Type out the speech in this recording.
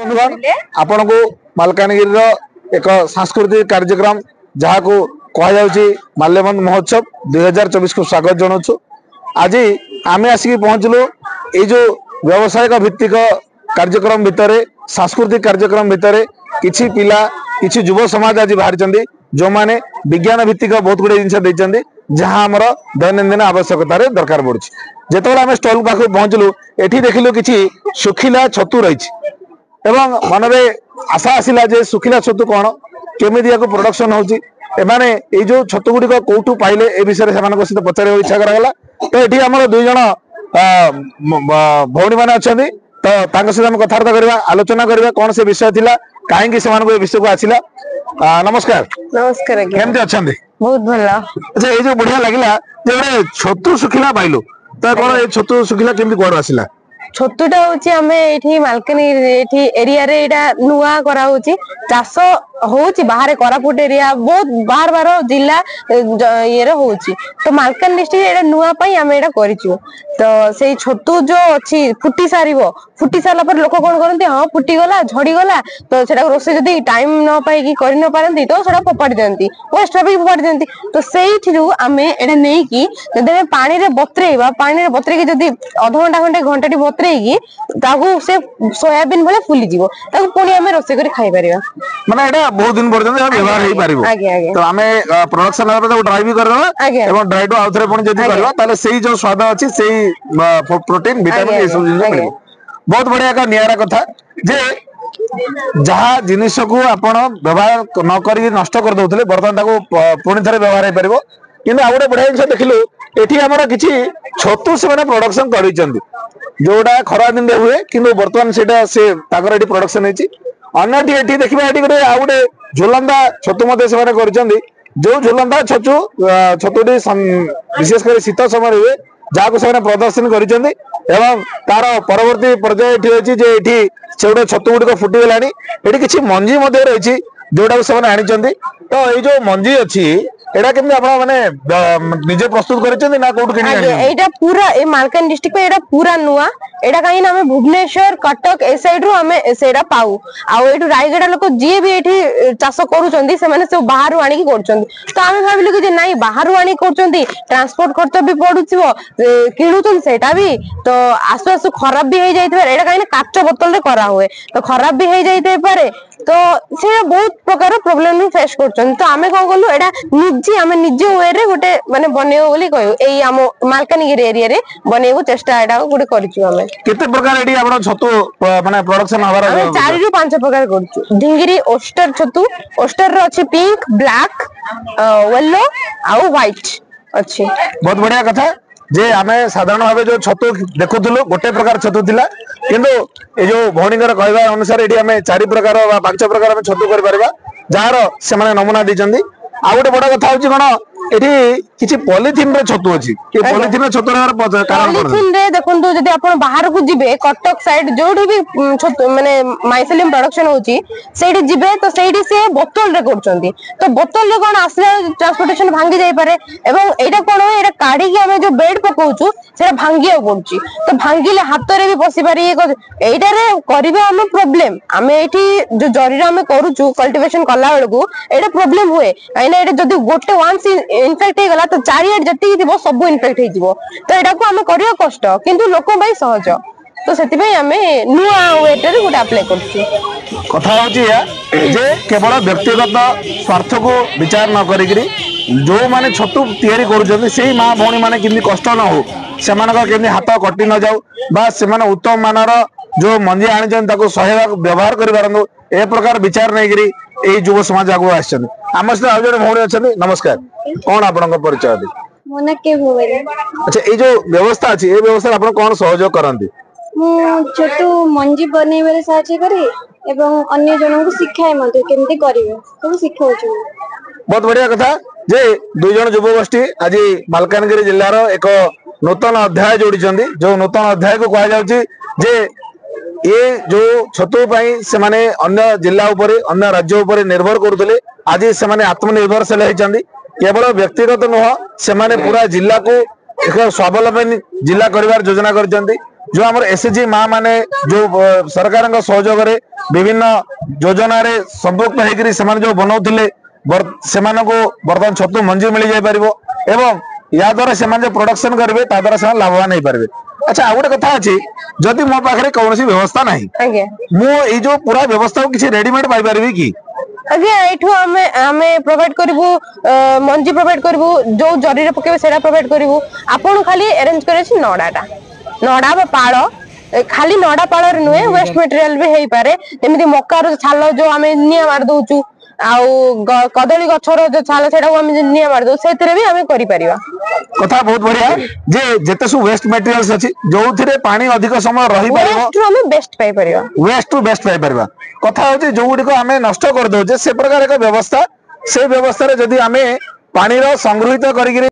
आपण को मालकानगिरी एक सांस्कृतिक कार्यक्रम जहाँ को कहुच्छी माल्यबंत महोत्सव 2024 को स्वागत जनाऊँ। आज आम आसिक पहुँचलु ये जो व्यावसायिक भित्तिक कार्यक्रम भितर सांस्कृतिक कार्यक्रम भितर किछि पिला किछि युव समाज आज बाहरी जो माने विज्ञान भित्तिक बहुत गुड़े जिन जहाँ आमर दैनंदिन आवश्यकता दरकार पड़ुछि। जेतेबेले आम स्टल पाखु पहुँचलु एठी देखिलु किछि सुखिला छतु रही एवं मन में आशा आसला जे सुखिला छतु कौन केमी प्रोडक्शन होची एमाने ये जो छतु गुड़िक कौटू पाइले ए विषय से सहित पचार इच्छा कराला। तो ये आम दुई जन भौणी मैंने अच्छा तो सहित कथबार्ता करवा आलोचना करवा कौन से विषय थिला कहीं से विषय को आसला। नमस्कार। नमस्कार केमती अच्छा? बहुत भल। अच्छा ये जो बढ़िया लगिला जे छतु सुखिला पाइलु तो कौन ये छतु सुखिला केमती कुआड़ आसला? छतुटा हूँ आम ये मालकानगिरी एरिया रे एटा नुआ करा होची चाष होची बाहर कोरापुट एरिया बहुत बाहर बाहर जिला ये होची तो मालकान डिस्ट्रिक्ट एटा नुआ पई आम एटा करिचु। तो सेई छतु जो अछि फुटी सारा पर लोक कोन करंती हां फुटी गला झड़ी गला तो सेटा रोसे जदी टाइम न पाई की करि न पारंती तो सेटा पपाडी देंती वेस्ट टॉपिक पपाडी देंती। तो सेठी रु आमे एटा नै की जदे पानी रे बतरे की जदी आधा घंटा घंटाटी बतरे की ताकू से सोयाबीन भले फुली जीवो ताकू पुणी आमे रोसे करी खाई परिबा माने एटा बहुत दिन पर्यंत व्यवहार हो पारिबो। तो आमे प्रोडक्शन लेवल पे ड्राई भी करबा एवं ड्राई टू आउथरे पुणी जदी करबा ताले सेही जो स्वाद अछि सेही प्रोटीन विटामिन ए सब जिनिस मिलबो। बहुत बढ़िया का नियारा कथा जे जहाँ जिनिस को आपण व्यवहार न करी नष्ट कर दउथले बर्तन ताको पुणी थरे व्यवहार हो पारिबो। किंतु आ गोटे बढ़िया जिनिस देखिलु एठी हमर किछि छतु से माने प्रोडक्शन करिसंती जोटा खरा दिन हुए किंतु वर्तमान सेटा से ताकर एठी प्रोडक्शन हेची अन्यटी एठी देखिबा एठी गोटे आ गोटे झुलंदा छतु मते से माने करिसंती जो झुलंदा छतुटी विशेष कर शीत समय हुए जहाँ को प्रदर्शन करिसंती एवं तार परवर्ती पर्याय एठी अछि जे एठी से गोटे छतु गुडी फुटी गलानी एठी किछि मंजी मध्ये रहिछि जोटा से माने आनिसंती। तो ये जो मंजी अछि एटा केमि आपण माने निजे प्रस्तुत करिसंती ना कोठु किनि आनि? एटा पूरा ए मालकान डिस्ट्रिक्ट पे एटा पूरा नुआ एटा कहीं ना हमें भुवनेश्वर कटक ए साइड रो हमें सेटा पाऊ आ एटु रायगढ़ लोक जे भी एठी चाष करूचंती से माने सब बाहर आनी की करचंती। तो हमें भाबिलु कि जे नाही बाहर आनी करचंती ट्रांसपोर्ट खर्च भी पडुछिबो किणुचन सेटा भी तो आसु आसु खराब भी हे जाइतबे एटा कहीं ना काच बोतल रे करा हुए तो खराब भी हे जाइते पारे तो से बहुत प्रकार प्रॉब्लम भी फेस करचन। तो आमे कोन गलु एटा निजे आमे निजे वे रे गोटे माने बनेओ बोली कहू एई आम मालकानगिरी एरिया रे बनेबो चेष्टा एटा गोटे करिछु। आमे केते प्रकार एडी आपण छतु माने प्रोडक्शन हबार 4 रु 5 प्रकार करछु। ढिंगरी ओस्टर छतु ओस्टर रो अछि पिंक ब्लैक येलो आ व्हाइट अछि। बहुत बढ़िया कथा जे आमे साधारण भाबे जो छतु देखुथुलु गोटे प्रकार छतु थिला किंतु ए जो भौणीकर कहबा अनुसार एडी आमे 4 प्रकार बा 5 प्रकार आमे छतु करि परबा जार से माने नमूना दिचंदी। आ गोटे बड़ कथा होची कोन एठी किछि पॉलिथिन रे छतु अछि के पॉलिथिन रे छतु रे कारण पॉलिथिन रे देखंतु जदी आपण बाहर को जिबे कटक साइड जोडी भी छतु माने माइसेलियम प्रोडक्शन होची सेठी जिबे तो सेठी से बोतल रे करचंती तो बोतल रे कोन आसले ट्रांसपोर्टेशन भांगी जाई पारे एवं एटा कोन एटा काडी के हमें जो बेड पकोचू सेटा भांगिया पड़ुची तो भांगिले हाथ रे भी बसी पारी एटा रे करबे हम प्रॉब्लम आमे एठी जो जरी रे हमें करूचू कल्टीवेशन कला बेलकू एटा प्रॉब्लम हुए आइना एटा जदी गोटे वांस इनफेक्ट हे गला तो चारियाड जति दिबो सब इनफेक्ट हे जिवो तो एटा को हमें करियो कष्ट किंतु लोक भाई सहज तो सेति भाई हमें नुआ वेटर गोटे अप्लाई करछु। कथा होची या जे केवल व्यक्तिगत स्वार्थ को विचार न करिकरी जो माने छतु तैयारी करूछन सेही मां भौणी माने किंदी कष्ट न हो से मानक किंदी हाथ कटि न जाऊ बा से माने उत्तम मानर जो मंजी आनिछन ताको सहयोग व्यवहार करि पारंदो ए प्रकार विचार नै करी ए युव समाज आगु आछन। आम सहित आउ जने भौणी अछन। नमस्कार कोन आपनक परिचय दे? मोना के भोवरे। अच्छा ए जो व्यवस्था अछि ए व्यवस्था आपन कोन सहयोग करंती? मु छतु मंजी बनेबरे साहाय्य करी एवं अन्य जनों को सिखाए मते केमती करिवे सब सिखाउछु। बहुत बढ़िया कथा जे दुई जन युव गोष्ठी आज मालकानगिरी जिल्लार एक नूतन अध्याय जोड़िचंदी जो नूतन अध्याय को कहा जाउची जे ये जो छतु पाई से माने अन्य जिला उपरे अन्य राज्य उपरे निर्भर करथले आज से माने आत्मनिर्भरशील होइचंदी केवल व्यक्तिगत नुह से माने पूरा जिला को एक स्वावलंबी जिला करिवार योजना करचंदी जो आम एसएचजी माँ माने जो सरकार सहयोग विभिन्न योजना संपुक्त होकर जो बनाऊले से बर्तमान छतु मंजी मिल जाई पारिबो एवं या द्वारा से प्रोडक्शन करेंगे द्वारा से लाभवान हो पारे। अच्छा आ गोटे कथा अच्छी जदि मो पाखे कौन व्यवस्था ना मु जो पूरा व्यवस्था किसी रेडीमेड पाई पारि कि आज्ञा एठू आमे प्रोवाइड करिवु मंजी प्रोवाइड करिवु जो जरी रे पकेबे सेरा प्रोवाइड करिवु आपन खाली अरेंज करे छी नडाटा नडा बा पाळ खाली नडा पाळ रे नुए वेस्ट मटेरियल भी हेई पारे जेमिति मक्का रो छाल जो आमे निया मार दोचु आउ कदली गछर जो छाल सेटा आमे निया मार दो सेतरे भी आमे करि परिबा। कथा बहुत बढ़िया जे जेते सु वेस्ट मटेरियल्स अछि जोथिरे पानी अधिक समय रही परिबो वेस्ट रो आमे बेस्ट पाई परिबा वेस्ट टू बेस्ट पाई परिबा। कथा होची जो गुडी को आमे नष्ट कर दो जे से प्रकार एक व्यवस्था से व्यवस्था रे जदी आमे पानी रो संग्रहित करिगिरी